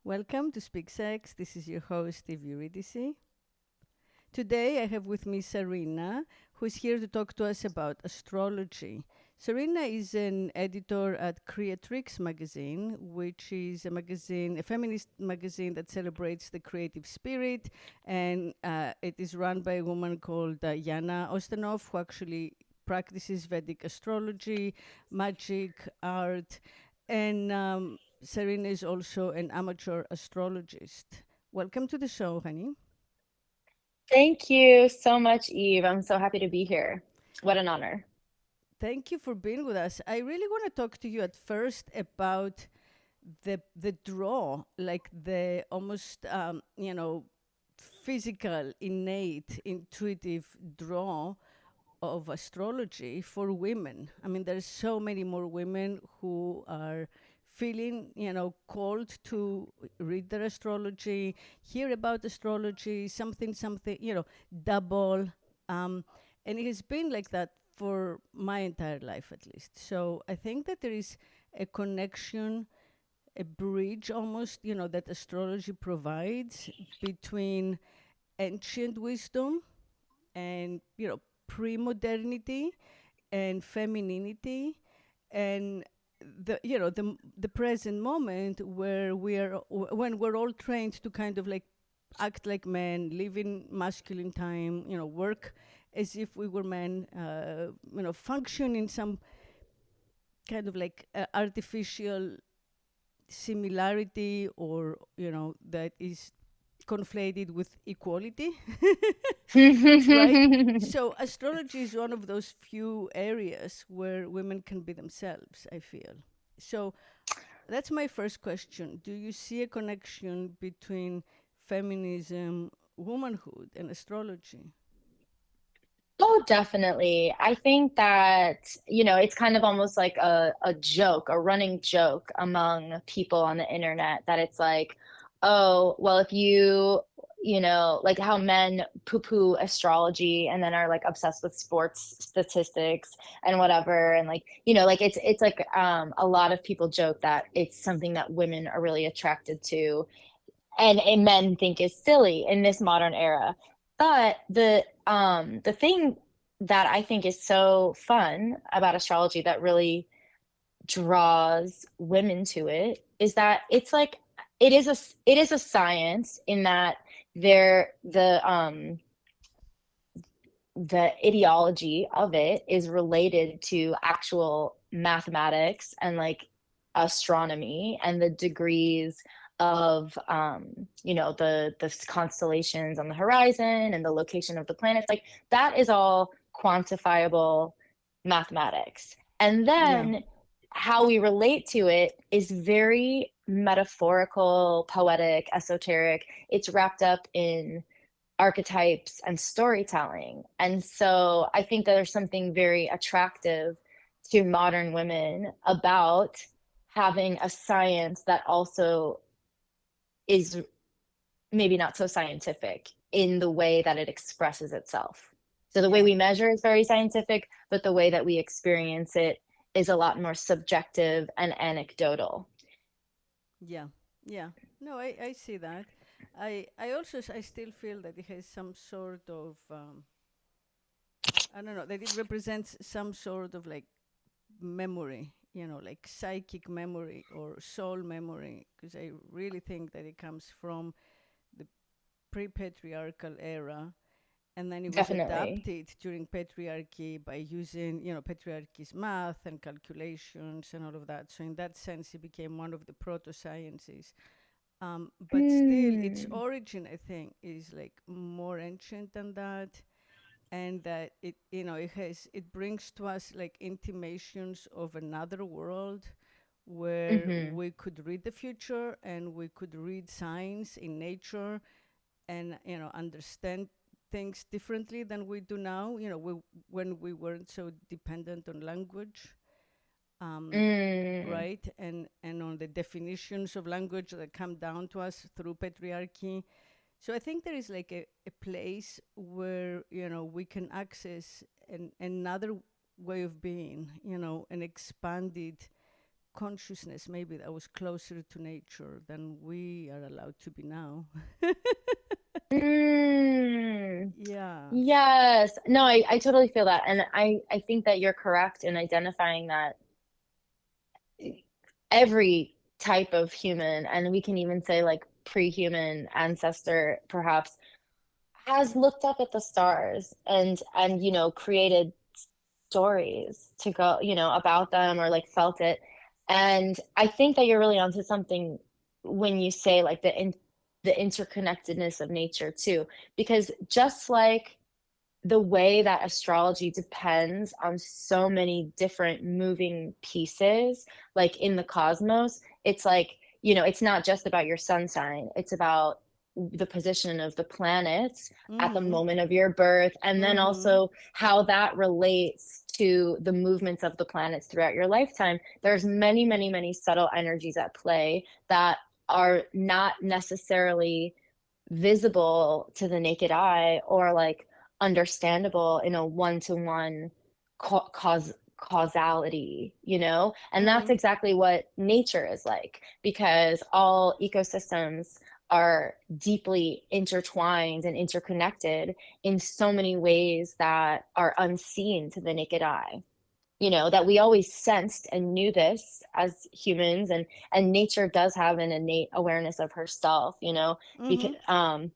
Welcome to Speak Sex. This is your host, Eurydice. Today I have with me Sarina, who is here to talk to us about astrology. Sarina is an editor at Creatrix magazine, which is a feminist magazine that celebrates the creative spirit, and it is run by a woman called Yana Ostanov, who actually practices Vedic astrology, magic, art, and Sarina is also an amateur astrologist. Welcome to the show, honey. Thank you so much, Eve. I'm so happy to be here. What an honor. Thank you for being with us. I really want to talk to you at first about the draw, like the almost physical, innate, intuitive draw of astrology for women. I mean, there's so many more women who are feeling, called to read their astrology, hear about astrology, something, double. And it has been like that for my entire life, at least. So I think that there is a connection, a bridge almost, that astrology provides between ancient wisdom and, pre-modernity and femininity and the present moment where when we're all trained to kind of like act like men, live in masculine time, work as if we were men, function in some kind of like artificial similarity, or that is conflated with equality. Right? So astrology is one of those few areas where women can be themselves, I feel. So that's my first question. Do you see a connection between feminism, womanhood, and astrology? Oh, definitely. I think that, it's kind of almost like a joke, a running joke among people on the internet that it's like, oh, well, if like how men poo-poo astrology and then are like obsessed with sports statistics and whatever. And like, like it's like a lot of people joke that it's something that women are really attracted to and men think is silly in this modern era. But the thing that I think is so fun about astrology that really draws women to it is that it's like it is a science in that there the ideology of it is related to actual mathematics and like astronomy and the degrees of the constellations on the horizon and the location of the planets, like that is all quantifiable mathematics. And Yeah. then how we relate to it is very metaphorical, poetic, esoteric. It's wrapped up in archetypes and storytelling. And so I think that there's something very attractive to modern women about having a science that also is maybe not so scientific in the way that it expresses itself. So the way Yeah. we measure is very scientific, but the way that we experience it is a lot more subjective and anecdotal. Yeah. Yeah. No, I see that. I still feel that it has some sort of I don't know, that it represents some sort of like memory, like psychic memory or soul memory, because I really think that it comes from the pre-patriarchal era, and then it was Definitely. adapted during patriarchy by using, patriarchy's math and calculations and all of that. So in that sense, it became one of the proto sciences. But still, its Mm. origin, I think, is like more ancient than that, and that it brings to us like intimations of another world where Hmm. we could read the future and we could read signs in nature and understand things differently than we do now, when we weren't so dependent on language, um, Mm. right, and on the definitions of language that come down to us through patriarchy. So I think there is like a place where we can access another way of being, an expanded consciousness maybe that was closer to nature than we are allowed to be now. Mm, Yeah. yes. No, I totally feel that. And I think that you're correct in identifying that every type of human, and we can even say like pre-human ancestor perhaps, has looked up at the stars and created stories to go, about them, or like felt it. And I think that you're really onto something when you say like the interconnectedness of nature too, because just like the way that astrology depends on so many different moving pieces, like in the cosmos, it's like, it's not just about your sun sign, it's about the position of the planets at the Mm-hmm. moment of your birth, and then Mm-hmm. also how that relates to the movements of the planets throughout your lifetime. There's many, many, many subtle energies at play that are not necessarily visible to the naked eye, or like understandable in a one-to-one causality, and that's Mm-hmm. exactly what nature is like, because all ecosystems are deeply intertwined and interconnected in so many ways that are unseen to the naked eye, that we always sensed and knew this as humans, and nature does have an innate awareness of herself, because Mm-hmm.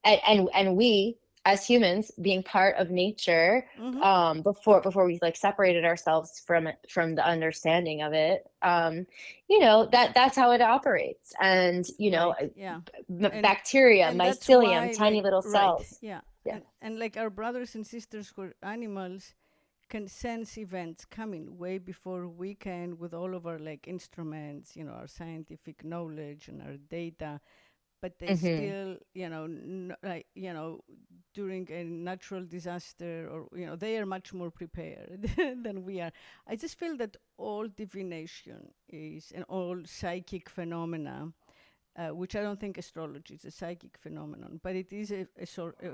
and we as humans being part of nature, Mm-hmm. before we like separated ourselves from the understanding of it, that's how it operates. And Right. Yeah. And bacteria, and that's mycelium, why, tiny like, little right. cells. Yeah. Yeah. And like our brothers and sisters who are animals can sense events coming way before we can with all of our like instruments, our scientific knowledge and our data, but they Hmm. still, like, during a natural disaster, or, they are much more prepared than we are. I just feel that all divination is, and all psychic phenomena, which I don't think astrology is a psychic phenomenon, but it is a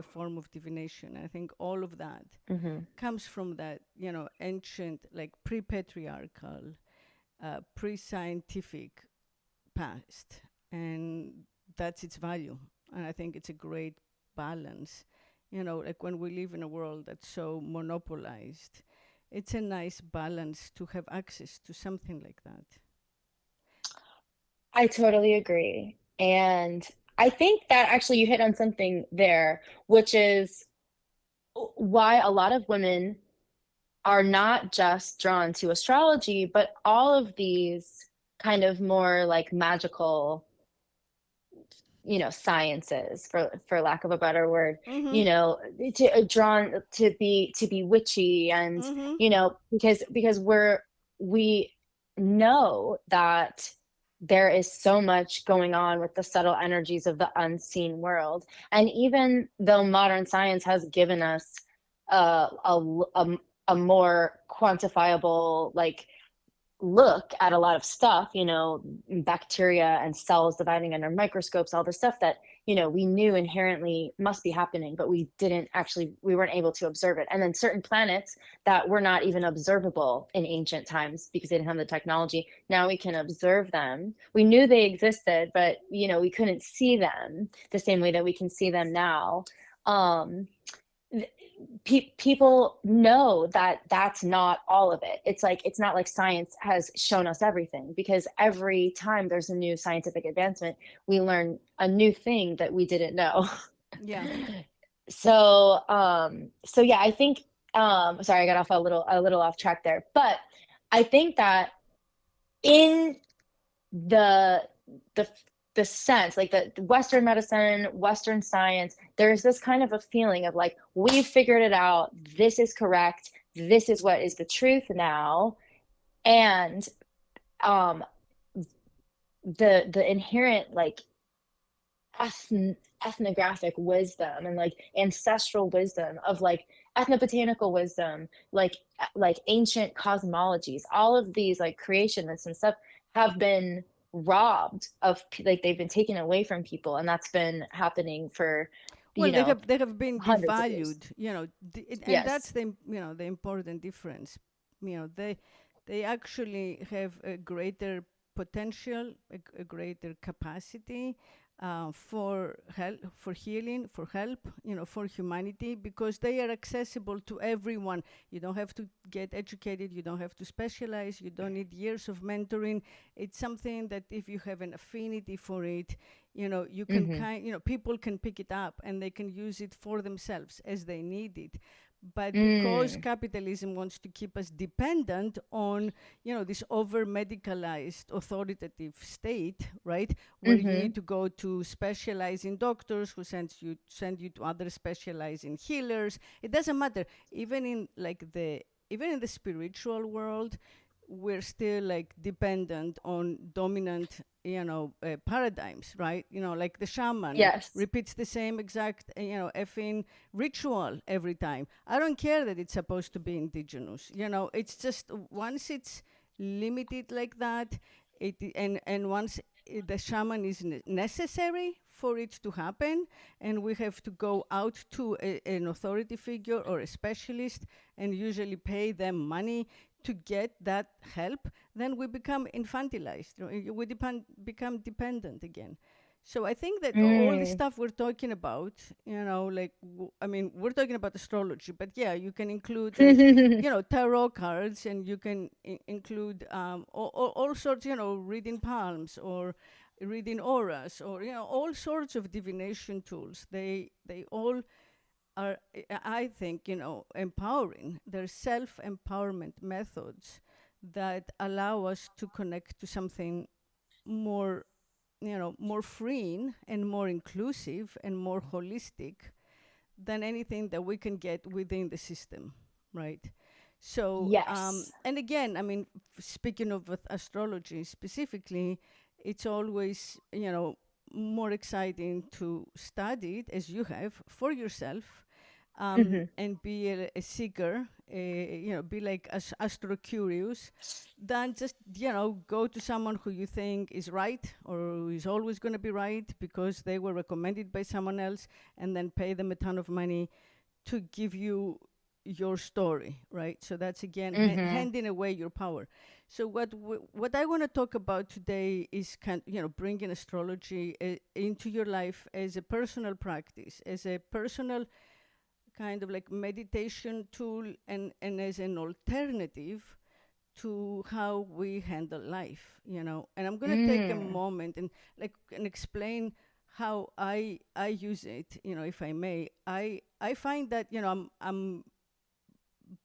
form of divination. I think all of that Hmm. comes from that, ancient, like pre-patriarchal, pre-scientific past, and that's its value. And I think it's a great balance. Like when we live in a world that's so monopolized, it's a nice balance to have access to something like that. I totally agree. And I think that actually you hit on something there, which is why a lot of women are not just drawn to astrology, but all of these kind of more like magical, sciences, for lack of a better word, Mm-hmm. drawn to be witchy, and Mm-hmm. because we know that there is so much going on with the subtle energies of the unseen world. And even though modern science has given us a more quantifiable, like, look at a lot of stuff, bacteria and cells dividing under microscopes, all the stuff that, we knew inherently must be happening, but we weren't able to observe it. And then certain planets that were not even observable in ancient times because they didn't have the technology. Now we can observe them. We knew they existed, but, we couldn't see them the same way that we can see them now. Um, People know that that's not all of it. It's not like science has shown us everything, because every time there's a new scientific advancement, we learn a new thing that we didn't know. Yeah. So yeah, I think, sorry, I got off a little off track there, but I think that in the the the sense, like the Western medicine, Western science, there's this kind of a feeling of like, we've figured it out, this is correct, this is what is the truth now. And um the inherent like ethnographic wisdom and like ancestral wisdom of like ethnobotanical wisdom, like ancient cosmologies, all of these like creationists and stuff have been robbed of, like, they've been taken away from people, and that's been happening for Well, you know they have been hundreds of years. devalued, and that's Yes. the important difference. They they actually have a greater potential, a greater capacity for help, for healing, for help, for humanity, because they are accessible to everyone. You don't have to get educated, you don't have to specialize, you don't need years of mentoring. It's something that if you have an affinity for it, you can people can pick it up and they can use it for themselves as they need it. But because capitalism wants to keep us dependent on, this over-medicalized authoritative state, right, where you need to go to specializing doctors who send you to other specializing healers. It doesn't matter. Even in the spiritual world, we're still like dependent on dominant paradigms, right? Like the shaman Yes. repeats the same exact effing ritual every time. I don't care that it's supposed to be indigenous. It's just once it's limited like that, and once the shaman is necessary for it to happen, and we have to go out to an authority figure or a specialist and usually pay them money to get that help, then we become infantilized. We become dependent again. So I think that all the stuff we're talking about, we're talking about astrology, but yeah, you can include, tarot cards, and you can include all sorts, reading palms or reading auras, or, all sorts of divination tools. They all are, I think, empowering. They're self-empowerment methods that allow us to connect to something more, more freeing and more inclusive and more holistic than anything that we can get within the system, right? So, Yes. and again, speaking of astrology specifically, it's always, more exciting to study it as you have for yourself, and be a seeker, be like astro curious, than just, go to someone who you think is right or who is always going to be right because they were recommended by someone else, and then pay them a ton of money to give you your story, right? So that's again handing away your power. So what I want to talk about today is bringing astrology into your life as a personal practice, as a personal kind of like meditation tool, and as an alternative to how we handle life, and I'm going to take a moment and explain how I use it, if I may. I find that, I'm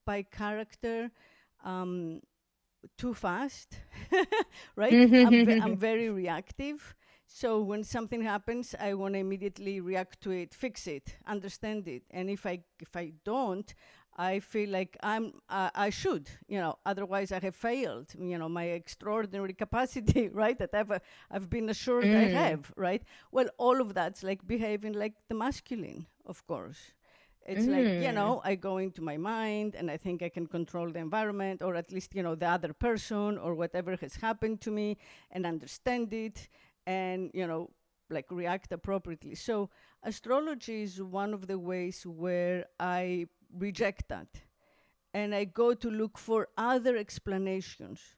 by character too fast, right? I'm very reactive. So when something happens, I want to immediately react to it, fix it, understand it. And if I don't, I feel like I should, otherwise I have failed, my extraordinary capacity, right? That I've been assured I have, right? Well, all of that's like behaving like the masculine, of course. It's like, I go into my mind and I think I can control the environment, or at least, the other person or whatever has happened to me, and understand it and, react appropriately. So astrology is one of the ways where I reject that and I go to look for other explanations.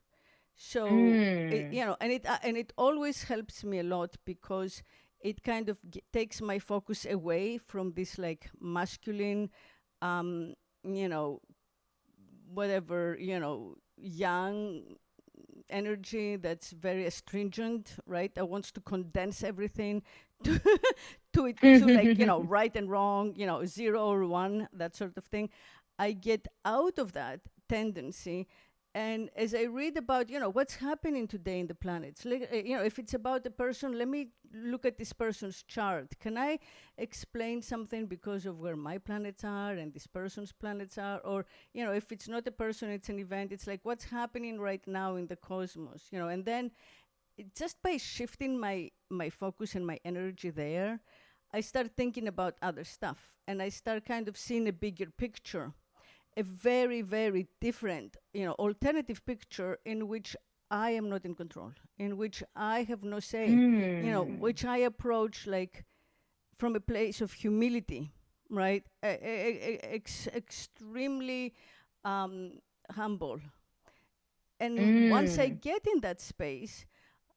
So, and it always helps me a lot because it kind of takes my focus away from this like masculine, whatever, young energy that's very astringent, right? I wants to condense everything to, to like, right and wrong, 0 or 1, that sort of thing. I get out of that tendency. And as I read about, what's happening today in the planets, like, if it's about a person, let me look at this person's chart. Can I explain something because of where my planets are and this person's planets are? Or, if it's not a person, it's an event. It's like, what's happening right now in the cosmos, and then just by shifting my focus and my energy there, I start thinking about other stuff, and I start kind of seeing a bigger picture, a very, very different, alternative picture in which I am not in control, in which I have no say, which I approach like from a place of humility, right? Extremely humble. once I get in that space,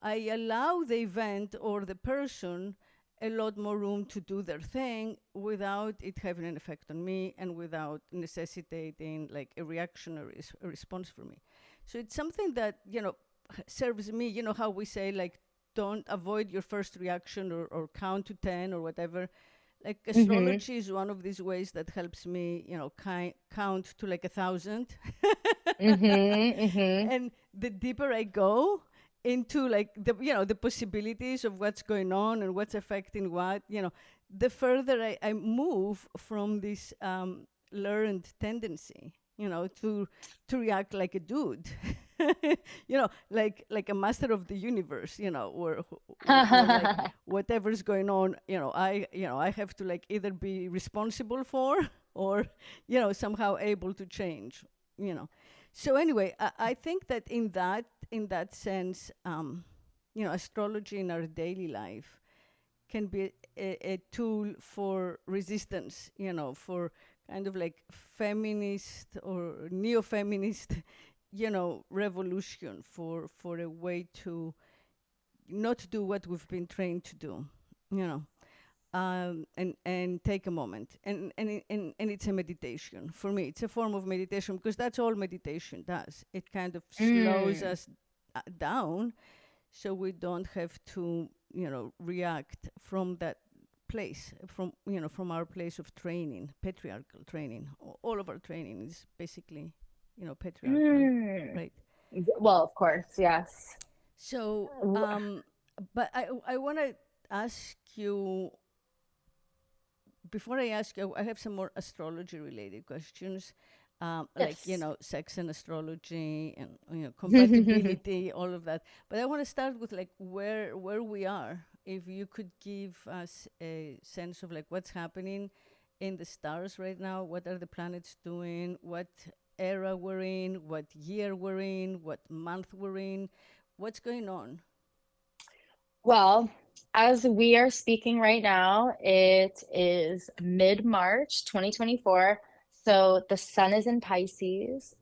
I allow the event or the person a lot more room to do their thing without it having an effect on me and without necessitating like a reaction or a response from me. So it's something that, serves me, how we say, like, don't avoid your first reaction or count to 10 or whatever. Like astrology is one of these ways that helps me, count to like 1,000. And the deeper I go into like the possibilities of what's going on and what's affecting what, the further I move from this learned tendency, to react like a dude. Like a master of the universe, where like whatever's going on, I have to like either be responsible for or, somehow able to change, So anyway, I think that in that sense, astrology in our daily life can be a tool for resistance, for kind of like feminist or neo-feminist, revolution, for a way to not do what we've been trained to do, and take a moment. And it's a meditation. For me, it's a form of meditation because that's all meditation does. It kind of slows us down so we don't have to, react from that place, from our place of training, patriarchal training. All of our training is basically, patriarchal, right? Well, of course, yes. So, but I want to ask you, before I ask you, I have some more astrology-related questions, like, sex and astrology and, compatibility, all of that. But I want to start with, like, where we are. If you could give us a sense of, like, what's happening in the stars right now, what are the planets doing, what era we're in, what year we're in, what month we're in, what's going on? Well, as we are speaking right now, it is mid-March 2024. So the sun is in Pisces,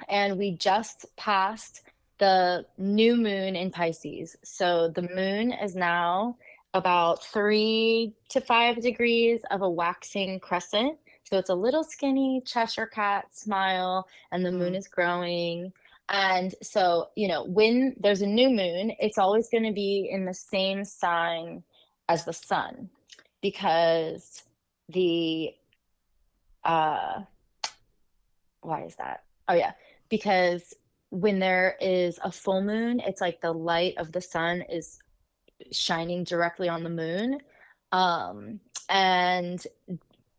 and we just passed the new moon in Pisces. So the moon is now about 3 to 5 degrees of a waxing crescent. So it's a little skinny Cheshire cat smile, and the moon is growing. And so, when there's a new moon, it's always going to be in the same sign as the sun, because why is that? Oh, yeah. Because when there is a full moon, it's like the light of the sun is shining directly on the moon. And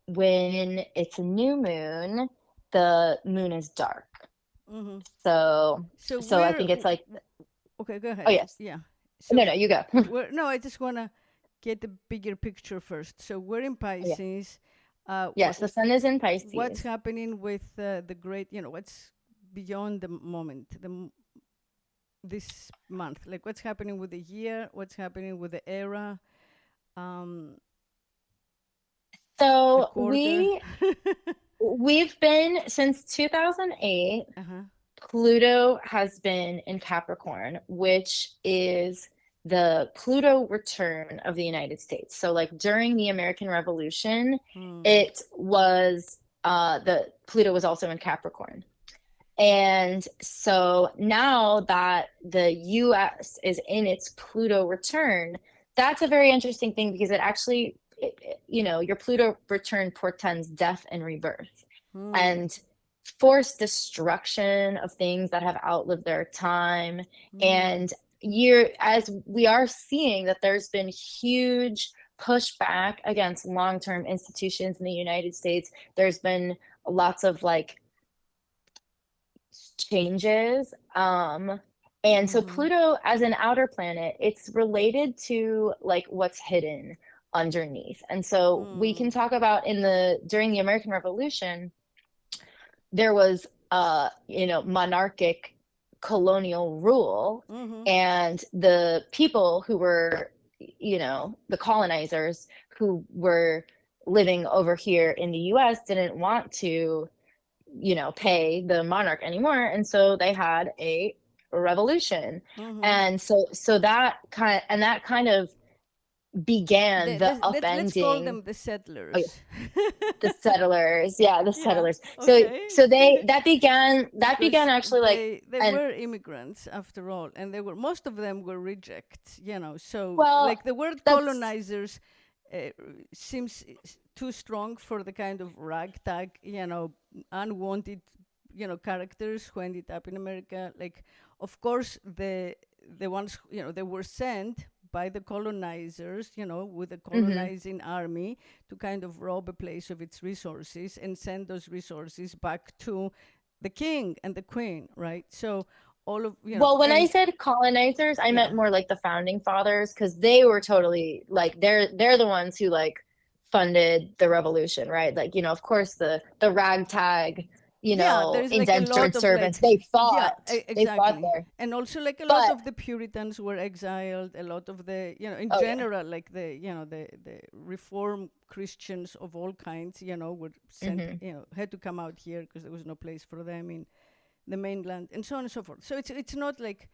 when it's a new moon, the moon is dark. So I think it's like... Okay, go ahead. Oh, yes. Yeah. So no, you go. No, I just want to get the bigger picture first. So we're in Pisces. Yes, the sun is in Pisces. What's happening with the great, what's beyond the moment, this month? Like, what's happening with the year? What's happening with the era? So we've been, since 2008, Pluto has been in Capricorn, which is the Pluto return of the United States. So like during the American Revolution, it was, the Pluto was also in Capricorn. And so now that the US is in its Pluto return, that's a very interesting thing, because it actually, your Pluto return portends death and rebirth and forced destruction of things that have outlived their time. And as we are seeing that there's been huge pushback against long-term institutions in the United States, there's been lots of like changes. And so Pluto, as an outer planet, it's related to like what's hidden underneath. And so we can talk about during the American Revolution, there was monarchic colonial rule, and the people who were, the colonizers who were living over here in the US didn't want to pay the monarch anymore. And so they had a revolution. And so that kind of began the let's call upending. them the Oh, settlers. the settlers, the settlers. Okay. So that began actually like, they and were immigrants after all, and most of them were rejects, so well, like the word that's colonizers seems too strong for the kind of ragtag, unwanted, characters who ended up in America. Like, of course, the ones, they were sent by the colonizers, with a colonizing army to kind of rob a place of its resources and send those resources back to the king and the queen, right? So all of, well, when I said colonizers, I meant more like the founding fathers, because they were totally like, they're the ones who like funded the revolution, right? Like, of course the ragtag, there's like a lot indentured of servants, like, they fought. exactly. They fought there. And also like a lot But of the Puritans were exiled, a lot of the, in oh yeah. general, like the Reform Christians of all kinds, were sent, had to come out here because there was no place for them in the mainland, and so on and so forth. So it's not like,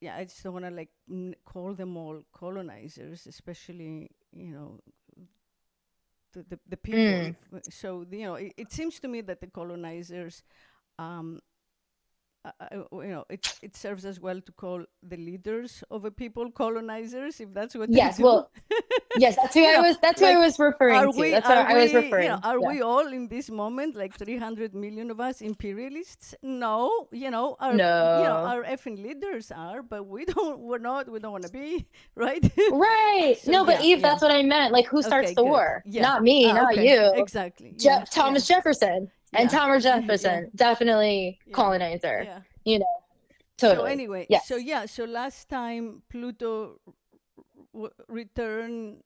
I just don't want to like call them all colonizers, especially, the people. So it seems to me that the colonizers, it serves as well to call the leaders of a people colonizers, if that's what Yes, they do. well, yes, that's who I was. That's who I was referring to. That's what I was referring. Are we all in this moment, like 300 million of us, imperialists? No, our our effing leaders are, but we don't. We don't want to be, right? Right. So, no, but Eve, that's what I meant. Like, who starts the war? Not me, not you. Exactly. Thomas Jefferson and Thomas Jefferson, definitely colonizer. Totally. So anyway, so last time Pluto returned.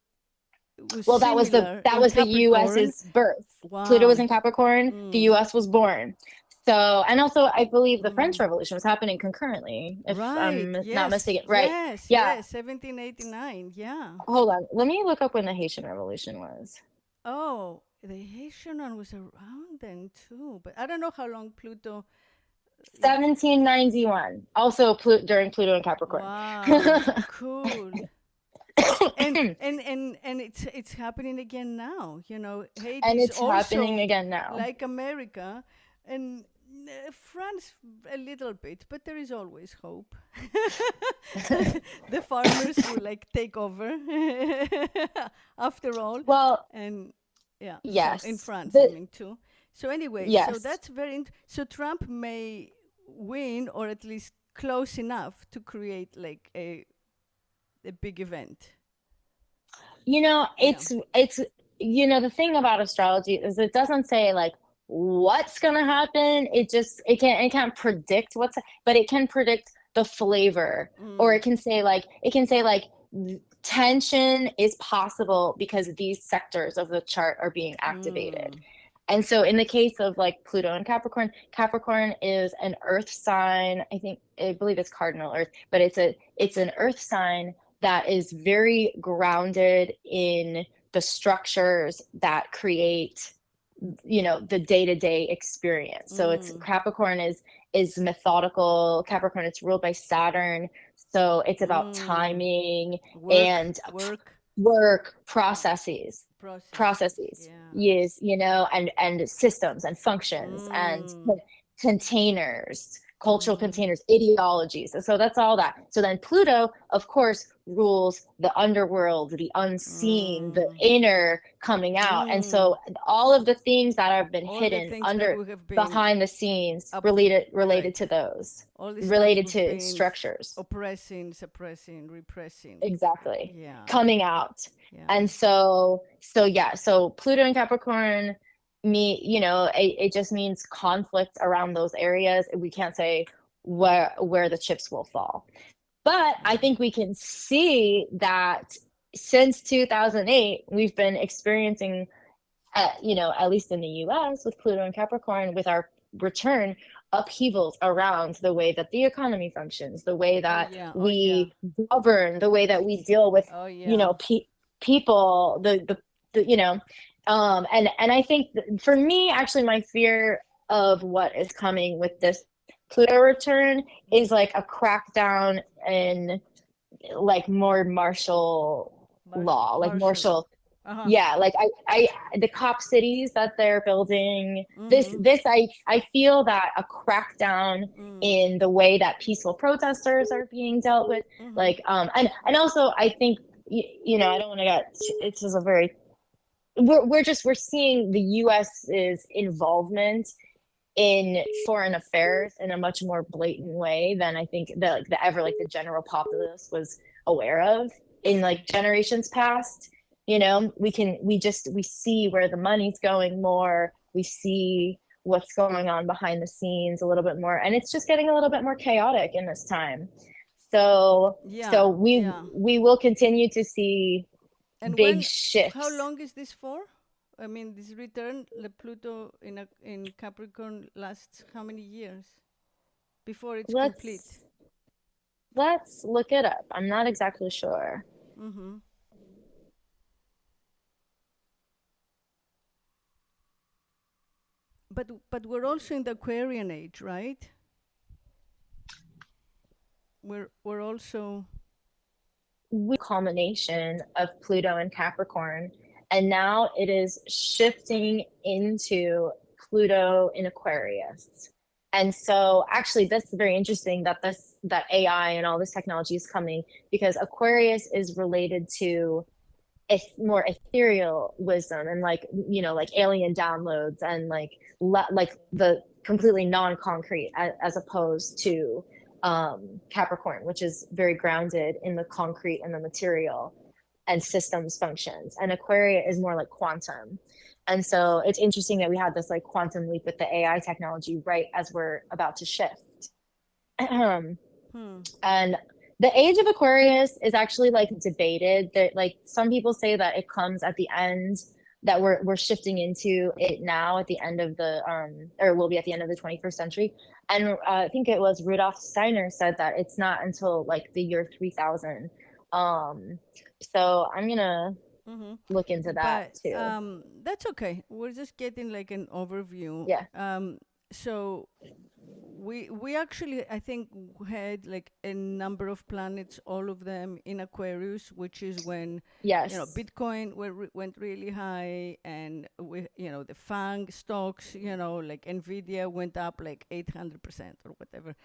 Well, that was the U.S.'s birth. Wow. Pluto was in Capricorn. The U.S. was born. So, and also, I believe the French Revolution was happening concurrently, if I'm not mistaken. Right? Yes, 1789. Yeah. Hold on, let me look up when the Haitian Revolution was. Oh, the Haitian one was around then too, but I don't know how long Pluto. 1791. Also, during Pluto and Capricorn. Wow, cool. and it's happening again now. Haiti and it's also happening again now, like America, and France a little bit, but there is always hope. The farmers will like take over after all. Well, and yes, so in France, I mean too. So anyway, yes. So that's so Trump may win, or at least close enough to create like a big event. It's the thing about astrology is it doesn't say like what's gonna happen. It can't predict but it can predict the flavor, or it can say like tension is possible because these sectors of the chart are being activated. And so in the case of like Pluto and Capricorn is an earth sign. I believe it's cardinal earth, but it's an earth sign that is very grounded in the structures that create, the day-to-day experience. So it's Capricorn is methodical. Capricorn, it's ruled by Saturn. So it's about timing and work processes. Yes, and systems and functions and containers, cultural containers, ideologies. So that's all that. So then Pluto, of course, rules the underworld, the unseen, the inner coming out. And so all of the things that have been hidden behind the scenes related to those, related to structures. Oppressing, suppressing, repressing. Exactly. Yeah. Coming out. Yeah. And so Pluto and Capricorn, it just means conflict around those areas. We can't say where the chips will fall. But I think we can see that since 2008, we've been experiencing, at least in the U.S. with Pluto and Capricorn, with our return, upheavals around the way that the economy functions, the way that we govern, the way that we deal with, people, and I think for me, actually, my fear of what is coming with this Pluto return is like a crackdown in like more martial law, like Martial. martial. Yeah, like I the cop cities that they're building, this I feel that a crackdown in the way that peaceful protesters are being dealt with, like and also I think you know, I don't want to get, it's just a very, we're seeing the US's involvement in foreign affairs in a much more blatant way than I think the general populace was aware of in like generations past. You know, we see where the money's going more. We see what's going on behind the scenes a little bit more, and it's just getting a little bit more chaotic in this time. So we will continue to see big shifts. How long is this for? I mean, this return, the Pluto in Capricorn lasts how many years before it's complete? Let's look it up. I'm not exactly sure. But we're also in the Aquarian age, right? We're also combination of Pluto and Capricorn, and now it is shifting into Pluto in Aquarius. And so actually that's very interesting that that AI and all this technology is coming, because Aquarius is related to more ethereal wisdom and like, you know, like alien downloads and like the completely non-concrete, as opposed to Capricorn, which is very grounded in the concrete and the material and systems functions. And Aquarius is more like quantum. And so it's interesting that we had this like quantum leap with the AI technology right as we're about to shift. And the age of Aquarius is actually like debated. That like some people say that it comes at the end, that we're shifting into it now at the end of the or will be at the end of the 21st century. And I think it was Rudolf Steiner said that it's not until like the year 3000. So I'm gonna look into that too. That's okay. We're just getting like an overview. Yeah. So we actually, I think, had like a number of planets, all of them in Aquarius, which is when Bitcoin went really high, and the FANG stocks, like Nvidia went up like 800% or whatever.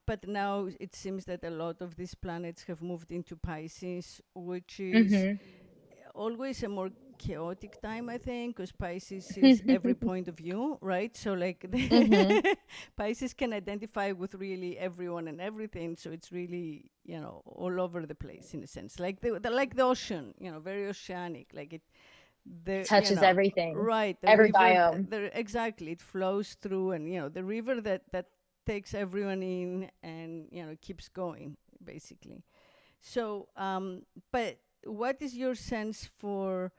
But now it seems that a lot of these planets have moved into Pisces, which is always a more chaotic time, I think, because Pisces is every point of view, right? So like Pisces can identify with really everyone and everything, so it's really all over the place in a sense, like the ocean, very oceanic, like it touches everything, right? Every biome. Exactly, it flows through, and the river that takes everyone in, and keeps going basically. So but what is your sense for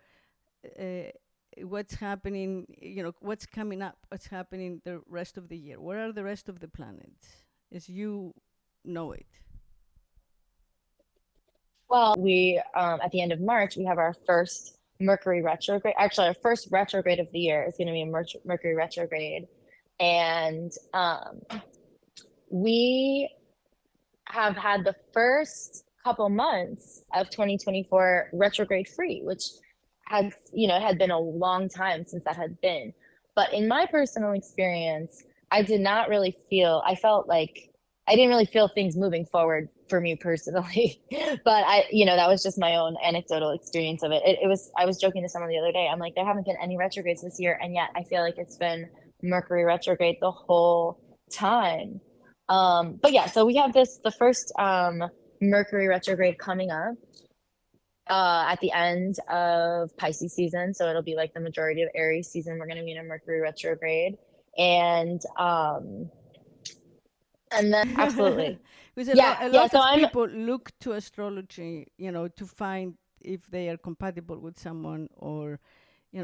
what's happening, what's coming up, what's happening the rest of the year? Where are the rest of the planets as you know it? Well, we at the end of March, we have our first Mercury retrograde. Actually, our first retrograde of the year is going to be a Mercury retrograde. And we have had the first couple months of 2024 retrograde free, which had been a long time since that had been. But in my personal experience, I felt like I didn't really feel things moving forward for me personally. But that was just my own anecdotal experience of it. I was joking to someone the other day. I'm like, there haven't been any retrogrades this year, and yet I feel like it's been Mercury retrograde the whole time. But yeah, so we have the first Mercury retrograde coming up at the end of Pisces season. So it'll be like the majority of Aries season. We're going to be in a Mercury retrograde. And then absolutely. Because a lot of people look to astrology, to find if they are compatible with someone, or,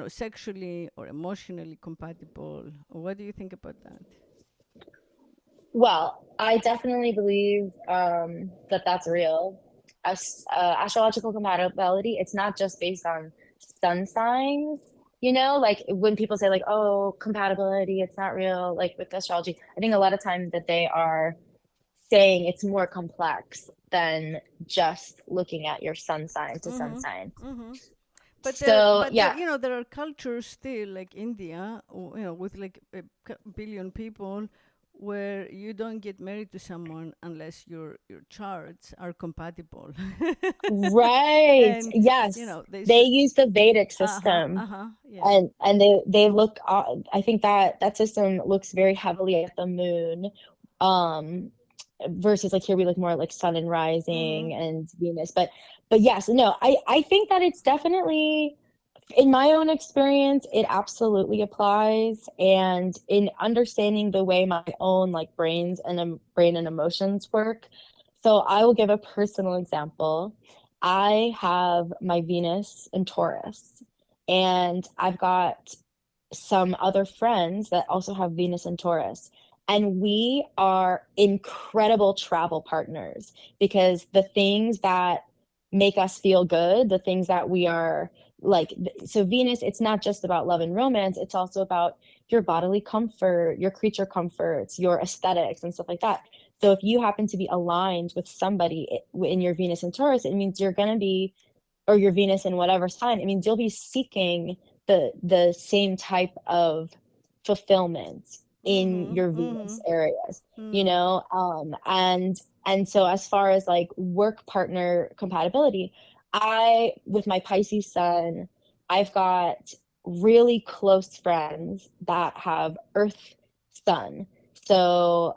sexually or emotionally compatible. What do you think about that? Well, I definitely believe that that's real. Astrological compatibility, it's not just based on sun signs. you know, like when people say like, oh, compatibility, it's not real, like with astrology, I think a lot of times that they are saying it's more complex than just looking at your sun sign to sun sign. So But there, yeah. you know, there are cultures still like India, you know, with like a billion people, where you don't get married to someone unless your charts are compatible. Right. And you Yes. know, they They say, use the Vedic uh system, huh, yeah. and they look, I think that that system looks very heavily at the moon, um versus like here we look more at like sun and rising and Venus. But yes, no, I think that it's definitely, in my own experience, it absolutely applies. And in understanding the way my own like brain and emotions work. So I will give a personal example. I have my Venus in Taurus, and I've got some other friends that also have Venus and Taurus. And we are incredible travel partners because the things that make us feel good, the things that we are like, so Venus, it's not just about love and romance, it's also about your bodily comfort, your creature comforts, your aesthetics, and stuff like that. So if you happen to be aligned with somebody in your Venus and Taurus, it means you're going to be, or your Venus in whatever sign, it means you'll be seeking the same type of fulfillment in your Venus areas, you know? And so as far as like work partner compatibility, I, with my Pisces sun, I've got really close friends that have Earth sun. So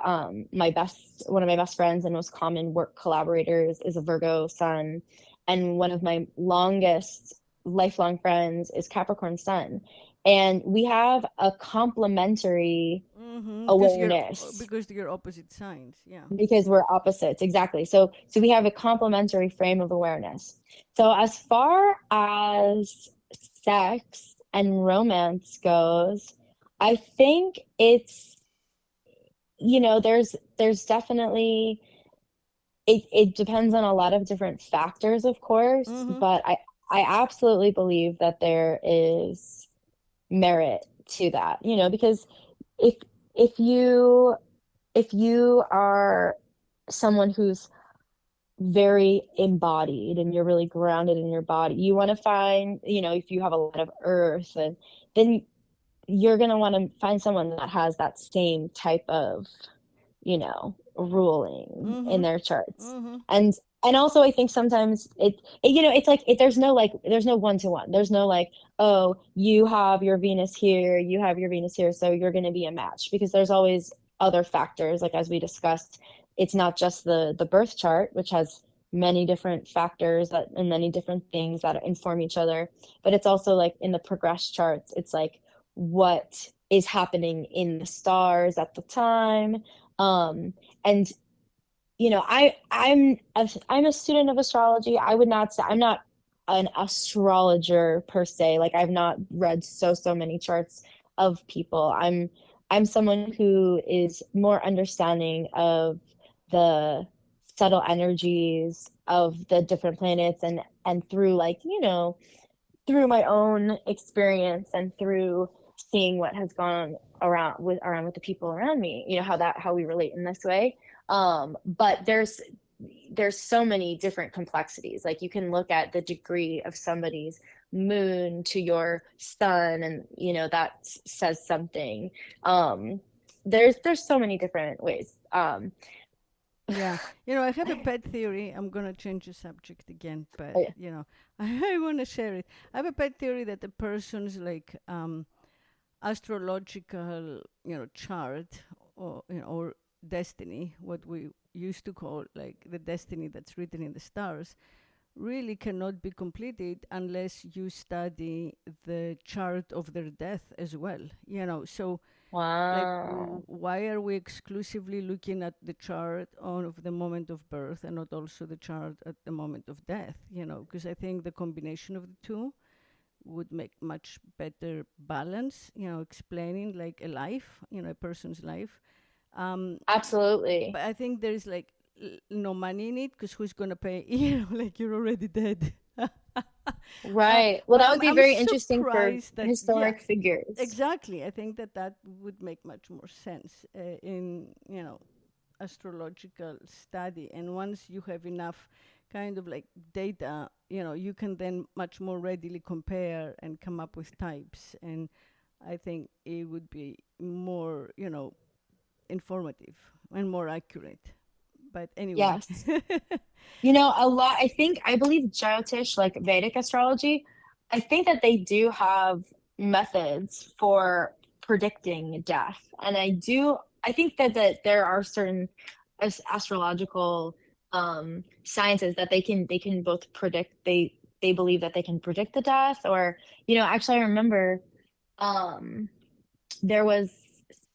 one of my best friends and most common work collaborators is a Virgo sun, and one of my longest lifelong friends is Capricorn sun. And we have a complementary awareness Because you're opposite signs, yeah. because we're opposites. Exactly. So we have a complementary frame of awareness. So as far as sex and romance goes, I think it's, you know, there's definitely, it depends on a lot of different factors, of course, but I absolutely believe that there is merit to that, you know, because if if you if you are someone who's very embodied and you're really grounded in your body, you want to find, you know, if you have a lot of earth, and then you're going to want to find someone that has that same type of, you know, ruling in their charts. And also I think sometimes it, you know, it's like there's no like, there's no one to one. There's no like, oh, you have your Venus here, you have your Venus here, so you're going to be a match, because there's always other factors. Like as we discussed, it's not just the birth chart, which has many different factors that and many different things that inform each other, but it's also like in the progress charts, it's like what is happening in the stars at the time. And you know, I'm a student of astrology. I would not say I'm not an astrologer per se. Like I've not read so many charts of people. I'm someone who is more understanding of the subtle energies of the different planets, and through like, you know, through my own experience and through seeing what has gone around with the people around me, you know, how we relate in this way. But there's so many different complexities. Like you can look at the degree of somebody's moon to your sun, and you know that says something. There's so many different ways. Yeah, you know, I have a pet theory. I'm gonna change the subject again, but Yeah. you know, I want to share it. I have a pet theory that the person's like astrological, you know, chart, or you know, or destiny, what we used to call like the destiny that's written in the stars, really cannot be completed unless you study the chart of their death as well. You know, so like Wow. why are we exclusively looking at the chart of the moment of birth and not also the chart at the moment of death, you know, because I think the combination of the two would make much better balance, you know, explaining like a life, you know, a person's life. um Absolutely. but I think there's like no money in it, because who's gonna pay? You know, like you're already dead. Right. Well, But that would be I'm very interesting for surprised that, yeah, historic figures. exactly. I think that that would make much more sense in, astrological study. And once you have enough kind of like data, you can then much more readily compare and come up with types. And I think it would be more, informative and more accurate. But anyway. Yes. I believe Jyotish, like Vedic astrology, I think that they do have methods for predicting death. And I think that there are certain astrological sciences that they can both predict, they believe that they can predict the death, or, actually I remember um there was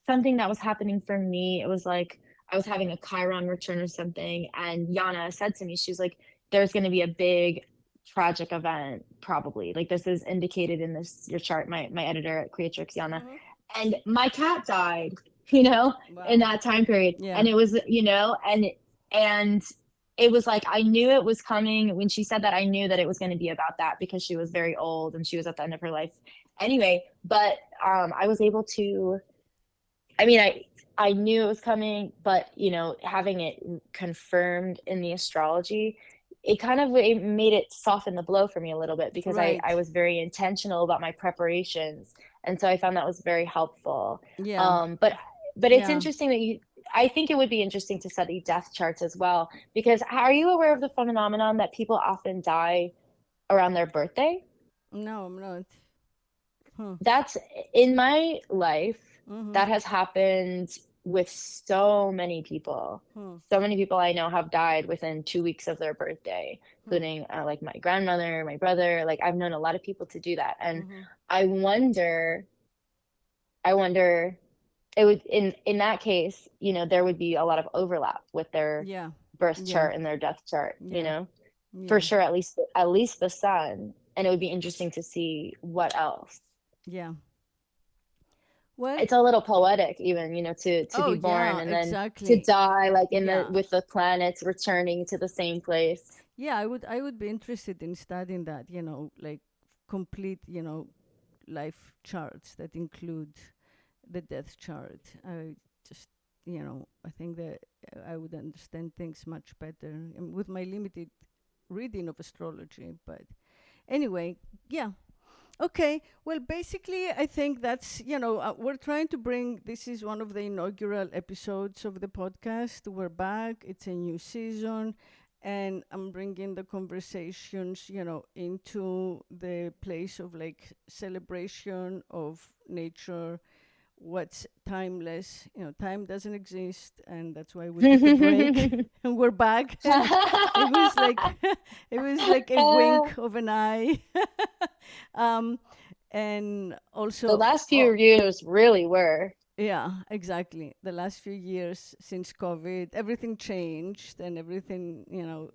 something that was happening for me. It was like I was having a Chiron return or something, and Yana said to me, she was like, "There's going to be a big tragic event, probably. Like this is indicated in this your chart." My editor at Creatrix, Yana, Mhm. and my cat died. You know, in Wow. that time period, Yeah. and it was, and it was like I knew it was coming when she said that. I knew that it was going to be about that because she was very old and she was at the end of her life. Anyway, but I was able to. I mean, I knew it was coming, but having it confirmed in the astrology, it made it soften the blow for me a little bit because I Right. was very intentional about my preparations, and so I found that was very helpful. Yeah. But it's Yeah. interesting that I think it would be interesting to study death charts as well, because are you aware of the phenomenon that people often die around their birthday? No, I'm not. Hmm. That's in my life, Mm-hmm. that has happened with so many people. Hmm. So many people I know have died within 2 weeks of their birthday, Hmm. including like my grandmother, my brother. Like I've known a lot of people to do that. And Mm-hmm. I wonder, I wonder, it would in that case, there would be a lot of overlap with their Yeah. birth Yeah. chart and their death chart, Yeah. for Yeah. sure, at least the sun. And it would be interesting to see what else. Yeah. Well, It's a little poetic even, to oh be born yeah, and then to exactly. die, like Yeah. with the planets returning to the same place. Yeah, I would be interested in studying that, like complete, life charts that include the death chart. I just, I think that I would understand things much better with my limited reading of astrology. But anyway, yeah. Okay. Well, basically, I think that's, we're trying to bring, this is one of the inaugural episodes of the podcast. We're back. It's a new season. And I'm bringing the conversations, into the place of like celebration of nature, what's timeless. Time doesn't exist, and that's why we took a break and we're back. And it was like it was like a wink of an eye. um, and The also, last few years really were. yeah, exactly. The last few years since COVID, everything changed, and everything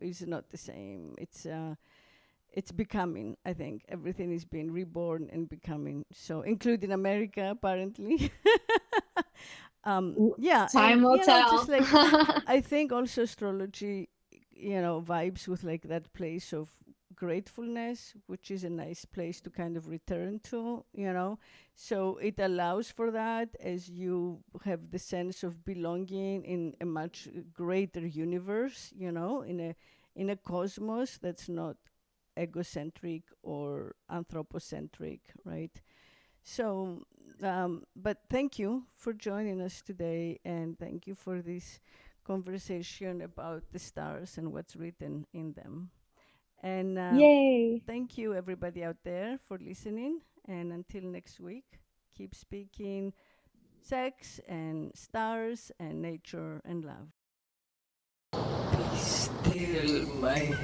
is not the same. It's becoming. I think everything is being reborn and becoming. So, including America, apparently. Yeah, Time and will just tell. like I think also astrology, vibes with like that place of gratefulness, which is a nice place to kind of return to. So it allows for that as you have the sense of belonging in a much greater universe, in a cosmos that's not egocentric or anthropocentric, right? So, but thank you for joining us today, and thank you for this conversation about the stars and what's written in them. And Yay. thank you, everybody out there, for listening. And until next week, keep speaking sex and stars and nature and love. Be still, my